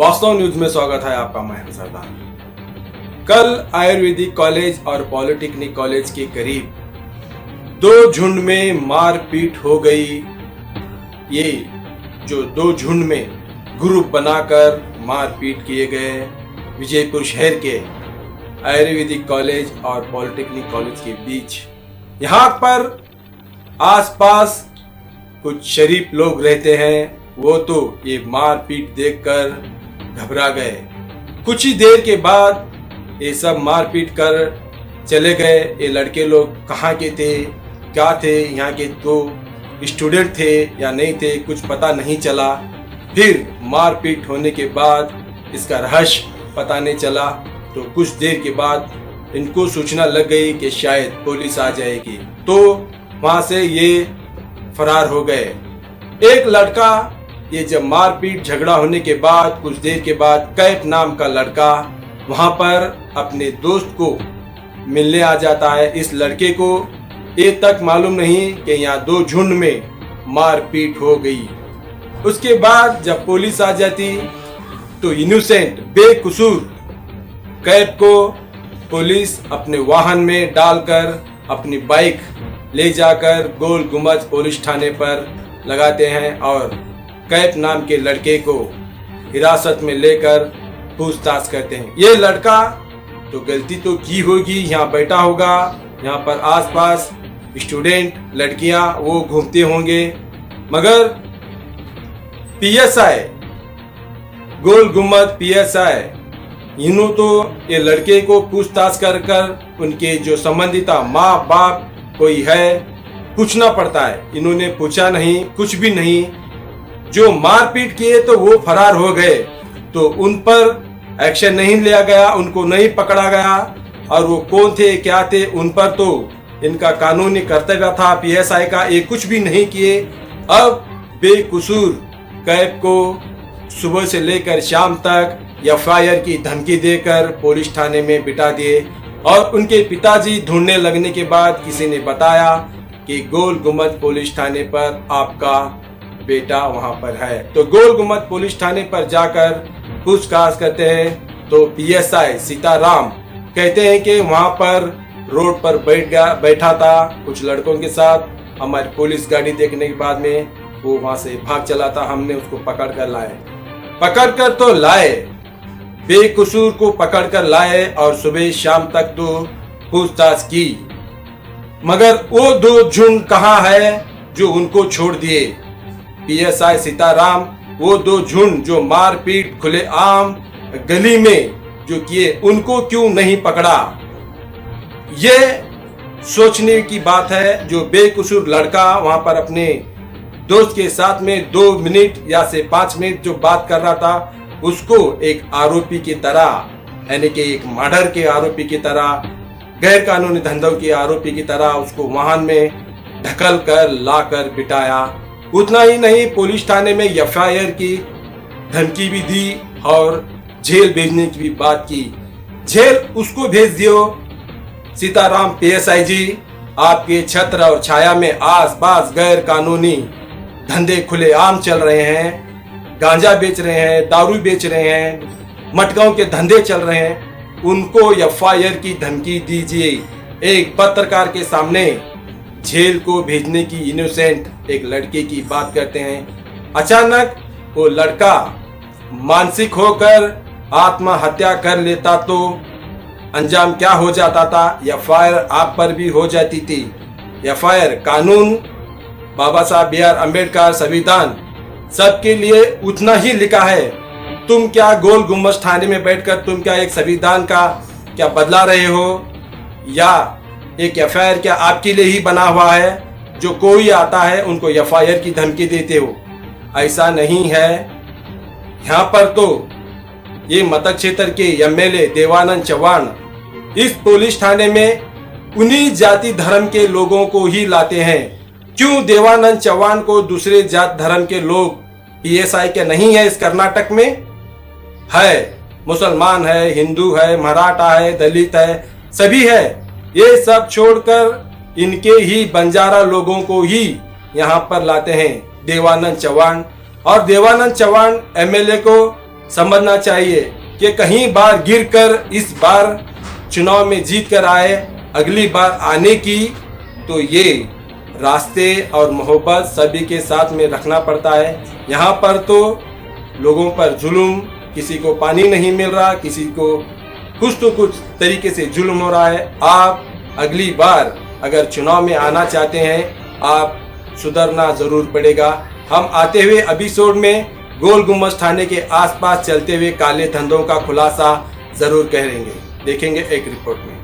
वास्तव न्यूज में स्वागत है आपका। मैं सरदार। कल आयुर्वेदिक कॉलेज और पॉलिटेक्निक कॉलेज के करीब दो झुंड में मारपीट हो गई। ये जो दो झुंड में ग्रुप बनाकर मारपीट किए गए विजयपुर शहर के आयुर्वेदिक कॉलेज और पॉलिटेक्निक कॉलेज के बीच। यहाँ पर आसपास कुछ शरीफ लोग रहते हैं, वो तो ये मारपीट देखकर घबरा गए। कुछ ही देर के बाद ये सब मारपीट कर चले गए। ये लड़के लोग कहाँ के थे, क्या थे, यहाँ के तो स्टूडेंट थे या नहीं थे, कुछ पता नहीं चला। फिर मारपीट होने के बाद इसका रहस्य पता नहीं चला, तो कुछ देर के बाद इनको सूचना लग गई कि शायद पुलिस आ जाएगी, तो वहां से ये फरार हो गए। एक लड़का, ये जब मारपीट झगड़ा होने के बाद कुछ देर के बाद कैफ नाम का लड़का वहां पर अपने दोस्त को मिलने आ जाता है। इस लड़के को ये तक मालूम नहीं कि यहाँ दो झुंड में मारपीट हो गई। उसके बाद जब पुलिस आ जाती तो इनोसेंट बेकसूर कैफ को पुलिस अपने वाहन में डालकर अपनी बाइक ले जाकर गोल गुम्बद पुलिस थाने पर लगाते हैं और कैफ नाम के लड़के को हिरासत में लेकर पूछताछ करते हैं। ये लड़का तो गलती तो की होगी, यहाँ बैठा होगा, यहाँ पर आसपास स्टूडेंट लड़कियां वो घूमते होंगे, मगर पीएसआई गोल गुम्बद पीएसआई इन्हों तो ये लड़के को पूछताछ कर उनके जो संबंधिता माँ बाप कोई है पूछना पड़ता है। इन्होंने पूछा नहीं, कुछ भी नहीं। जो मारपीट किए तो वो फरार हो गए, तो उन पर एक्शन नहीं लिया गया, उनको नहीं पकड़ा गया। और वो कौन थे क्या थे उन पर तो इनका कानूनी कर्तव्य था पीएसआई का, ये कुछ भी नहीं किए। अब बेकसूर कैफ को सुबह से लेकर शाम तक एफआईआर की धमकी देकर पुलिस थाने में बिठा दिए। और उनके पिताजी ढूंढने लगने के बाद किसी ने बताया कि गोल गुम्बद पुलिस थाने पर आपका बेटा वहां पर है। तो गोल गुम्बद पुलिस थाने पर जाकर पूछताछ करते हैं तो पीएसआई सीताराम कहते हैं कि वहां पर रोड पर बैठा था कुछ लड़कों के साथ। हमारी पुलिस गाड़ी देखने के बाद में वो वहां से भाग चला था, हमने उसको पकड़ कर तो लाए, बेकसूर को पकड़ कर लाए और सुबह शाम तक तो पूछताछ की, मगर वो दो झुंड कहाँ है जो उनको छोड़ दिए। पीएसआई सीताराम वो दो झुंड जो मारपीट खुले आम गली में जो किए उनको क्यों नहीं पकड़ा। ये सोचने की बात है। जो बेकसूर लड़का वहां पर अपने दोस्त के साथ में 2 मिनट या से 5 मिनट जो बात कर रहा था, उसको एक आरोपी की तरह, यानी कि एक मर्डर के आरोपी की तरह, गैर कानूनी धंधों के आरोपी की तरह उसको वाहन में ढकल कर लाकर बिठाया। उतना ही नहीं, पुलिस थाने में एफआईआर की धमकी भी दी और जेल भेजने की भी बात की। जेल उसको भेज दियो। सीताराम पीएसआई जी, आपके छत्र और छाया में आसपास गैर कानूनी धंधे खुले आम चल रहे हैं, गांजा बेच रहे हैं, दारू बेच रहे हैं, मटकों के धंधे चल रहे हैं, उनको एफआईआर की धमकी दीजिए। एक पत्रकार के सामने जेल को भेजने की इनोसेंट एक लड़के की बात करते हैं। अचानक वो लड़का मानसिक होकर आत्महत्या कर लेता तो अंजाम क्या हो जाता था। एफआईआर आप पर भी हो जाती थी। एफआईआर कानून, बाबा साहब बी आर अम्बेडकर संविधान सबके लिए उतना ही लिखा है। तुम क्या गोल गुम्बद थाने में बैठकर तुम क्या एक संविधान का क्या बदला रहे हो, या एक एफआईआर क्या आपके लिए ही बना हुआ है। जो कोई आता है उनको एफआईआर की धमकी देते हो, ऐसा नहीं है। यहाँ पर तो ये मतक क्षेत्र के एमएलए देवानंद चौहान इस पुलिस थाने में उन्हीं जाति धर्म के लोगों को ही लाते हैं। क्यों देवानंद चौहान को दूसरे जात धर्म के लोग पीएसआई के नहीं है इस कर्नाटक में? है, मुसलमान है, हिंदू है, मराठा है, दलित है, सभी है। ये सब छोड़कर इनके ही बंजारा लोगों को ही यहाँ पर लाते हैं देवानंद चौहान। और देवानंद चौहान एमएलए को समझना चाहिए कि कहीं बार गिरकर इस बार चुनाव में जीत कर आए, अगली बार आने की तो ये रास्ते और मोहब्बत सभी के साथ में रखना पड़ता है। यहाँ पर तो लोगों पर जुल्म, किसी को पानी नहीं मिल रहा, किसी को कुछ तो कुछ तरीके से जुल्म हो रहा है। आप अगली बार अगर चुनाव में आना चाहते हैं, आप सुधरना जरूर पड़ेगा। हम आते हुए एपिसोड में गोल गुम्बद थाने के आसपास चलते हुए काले धंधों का खुलासा जरूर करेंगे, देखेंगे एक रिपोर्ट में।